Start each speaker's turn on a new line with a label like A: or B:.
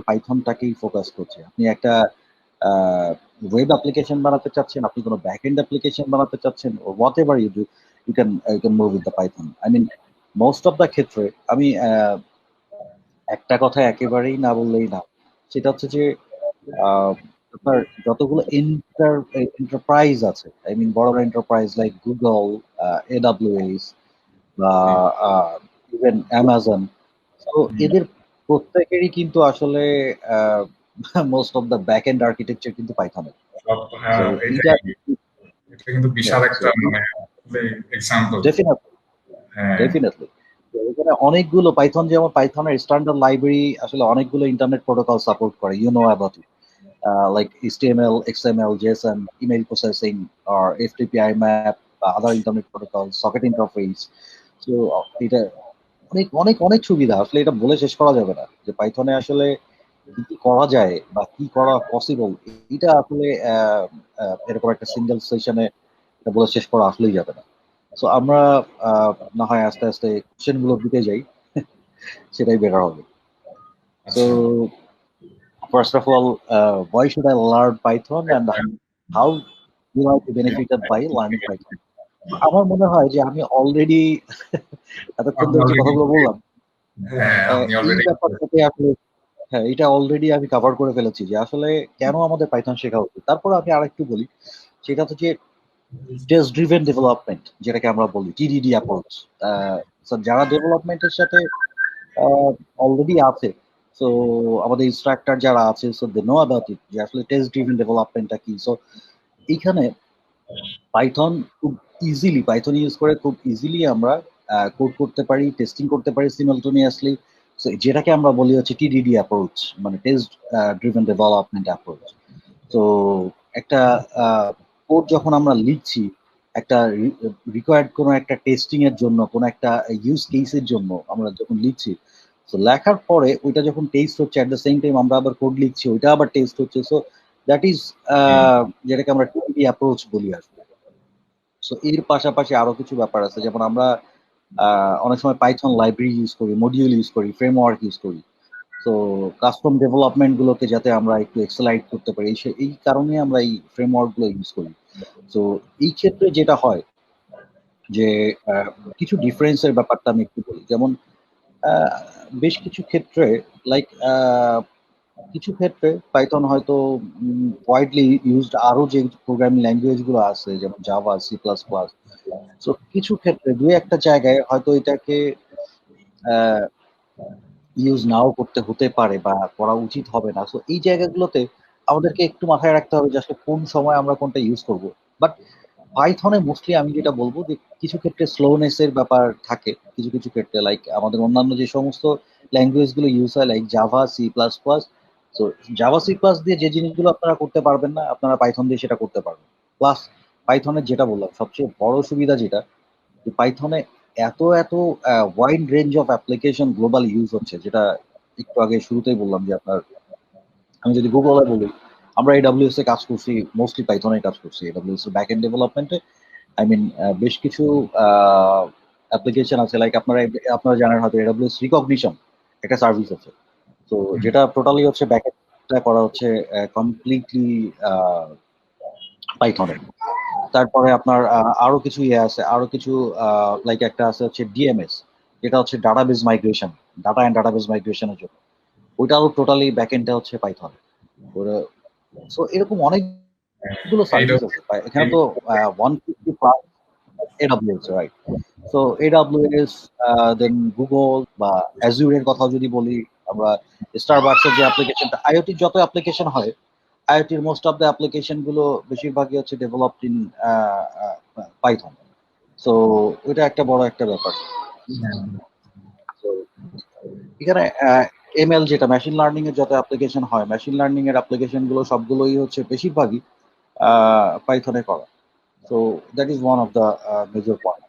A: পাইথনটাকেই focus করছে। আপনি একটা ওয়েব অ্যাপ্লিকেশন বানাতে চাচ্ছেন, আপনি কোনো ব্যাক এন্ড অ্যাপ্লিকেশন বানাতে চাচ্ছেন, whatever you do, you can move with the Python. I mean most of the ক্ষেত্রে আমি একটা কথা একেবারেই না বললেই না, সেটা হচ্ছে যে আহ, আপনার যতগুলো এন্টারপ্রাইজ আছে, আই মিন বড় বড় এন্টারপ্রাইজ লাইক গুগল, এডাব্লিউএস বা ইভেন অ্যামাজন, তো এদের প্রত্যেকেরই কিন্তু আসলে most of the back end architecture কিন্তু পাইথনের। তো
B: হ্যাঁ,
A: এইটা
B: এটা কিন্তু বিশাল একটা মানে এক্সাম্পল।
A: ডেফিনেটলি
B: হ্যাঁ
A: ডেফিনেটলি এখানে অনেকগুলো পাইথন, যেমন পাইথনের স্ট্যান্ডার্ড লাইব্রেরি আসলে অনেকগুলো ইন্টারনেট প্রোটোকল সাপোর্ট করে, you know about it, like HTML, XML, JSON, email processing, or FTP IMAP, other internet protocol, socket interface. So এটা অনেক অনেক অনেক সুবিধা, আসলে এটা বলে শেষ করা যাবে না যে পাইথনে আসলে কি কি করা যায় বা কি করা পসিবল। এটা আসলে এরকম একটা সিঙ্গেল সেশনে এটা বলে শেষ করা আসলেই যাবে না। সো আমরা না হয় আস্তে আস্তে কোশ্চেন গুলোর দিকে যাই, সেটাই বেটার হবে। সো
B: আচ্ছা
A: first of all, why should I learn Python and how will I be benefited by learning Python? আমার মনে হয় যে আমি অলরেডি এতক্ষণ
B: আপনি
A: ধরে যে
B: অলরেডি
A: কথাগুলো বললাম,
B: হ্যাঁ আপনি
A: এই
B: অলরেডি
A: ব্যাপারটাতে আসলে হ্যাঁ, এটা অলরেডি আমি কভার করে ফেলেছি যে আসলে কেন আমাদের পাইথন শেখা উচিত। তারপর আমি আরেকটু বলি, সেটা হচ্ছে যে টেস্ট ড্রিভেন ডেভেলপমেন্ট, যেটাকে আমরা বলি টিডিডি অ্যাপ্রোচ। যারা ডেভেলপমেন্টের সাথে অলরেডি আছে, সো আমাদের ইনস্ট্রাক্টর যারা আছে, so they know about it যে আসলে টেস্ট ড্রিভেন ডেভেলপমেন্টটা কি। সো এইখানে পাইথন ইউজ করে খুব ইজিলি আমরা কোড করতে পারি, টেস্টিং করতে পারি সিমালটেনিয়াসলি। সো যেটাকে আমরা বলি হচ্ছে টিডিডি অ্যাপ্রোচ, মানে টেস্ট ড্রিভেন ডেভেলপমেন্ট অ্যাপ্রোচ। তো একটা কোড যখন আমরা লিখছি, একটা রিকোয়ার্ড কোনো একটা টেস্টিং এর জন্য, কোনো একটা ইউজ কেসের জন্য আমরা যখন লিখছি, তো লেখার পরে ওইটা যখন টেস্ট হচ্ছে, অ্যাট দ্য সেম টাইম আমরা আবার কোড লিখছি, ওইটা আবার টেস্ট হচ্ছে। সো দ্যাট ইজ যেটাকে আমরা টিডিডি অ্যাপ্রোচ বলি আসলে। সো এর পাশাপাশি আরো কিছু ব্যাপার আছে, যেমন আমরা অনেক সময় পাইথন লাইব্রেরি ইউজ করি, মডিউল ইউজ করি, ফ্রেমওয়ার্ক ইউজ করি। তো কাস্টম ডেভেলপমেন্ট গুলোকে যাতে আমরা একটু এক্সেলাইট করতে পারি, এই কারণে আমরা এই ফ্রেমওয়ার্ক গুলো ইউজ করি। তো এই ক্ষেত্রে যেটা হয় যে আহ, কিছু ডিফারেন্সের ব্যাপারটা আমি একটু বলি, যেমন আহ, বেশ কিছু ক্ষেত্রে লাইক কিছু ক্ষেত্রে পাইথন হয়তো ওয়াইডলি ইউজড আরো যে প্রোগ্রামিং ল্যাঙ্গুয়েজ গুলো আছে, যেমন জাভা, C++। তো কিছু ক্ষেত্রে দুই একটা জায়গায় হয়তো এটাকে ইউজ নাও করতে হতে পারে বা করা উচিত হবে না। সো এই জায়গাগুলোতে আমাদেরকে একটু মাথায় রাখতে হবে যে আসলে কোন সময় আমরা কোনটা ইউজ করব। বাট পাইথনে মোস্টলি আমি যেটা বলবো যে কিছু ক্ষেত্রে স্লোনেস এর ব্যাপার থাকে, কিছু কিছু ক্ষেত্রে লাইক আমাদের অন্যান্য যে সমস্ত ল্যাঙ্গুয়েজ গুলো ইউজ হয় লাইক জাভা, C++। তো জাভা, C+ দিয়ে যে জিনিসগুলো আপনারা করতে পারবেন না, আপনারা পাইথন দিয়ে সেটা করতে পারবেন। প্লাস পাইথনের যেটা বললাম সবচেয়ে বড় সুবিধা যেটা, যে পাইথনে এত এত wide range of application global use হচ্ছে, যেটা একটু আগে শুরুতেই বললাম যে আপনার, আমি যদি গুগলে বলি, আমরা এডব্লিউএস এ কাজ করছি, মোস্টলি পাইথনে কাজ করছি এডব্লিউএস এর ব্যাক এন্ড ডেভেলপমেন্টে। আই মিন বেশ কিছু অ্যাপ্লিকেশন আছে লাইক আপনারা আপনারা জানেন হয়তো এডব্লিউএস রিকগনিশন একটা সার্ভিস আছে। তো যেটা টোটালি হচ্ছে ব্যাক এন্ডটা করা হচ্ছে কমপ্লিটলি পাইথনে। তারপরে আপনার আরো কিছু ইয়ে আছে, আরো কিছু লাইক একটা আছে হচ্ছে ডিএমএস, যেটা হচ্ছে database migration, data and database মাইগ্রেশনের জন্য, ওইটাও টোটালি ব্যাকএন্ডটা হচ্ছে পাইথন। সো এরকম অনেকগুলো
B: এইটা
A: সার্ভিস আছে এখানে তো 150 plus AWS, right? So AWS, then Google বা অ্যাজুরের কথা যদি বলি আমরা, স্টারবাকসের যে অ্যাপ্লিকেশনটা, আইওটির যত অ্যাপ্লিকেশন হয়, আইওটির মোস্ট অফ দ্য অ্যাপ্লিকেশন গুলো বেশিরভাগই হচ্ছে ডেভেলপড ইন পাইথন। সো ওইটা একটা বড় একটা ব্যাপার। তো এখানে এমএল, যেটা মেশিন লার্নিং এর যত অ্যাপ্লিকেশন হয়, মেশিন লার্নিং এর অ্যাপ্লিকেশন গুলো সবগুলোই হচ্ছে বেশিরভাগই পাইথনে করা। So that is one of the major point.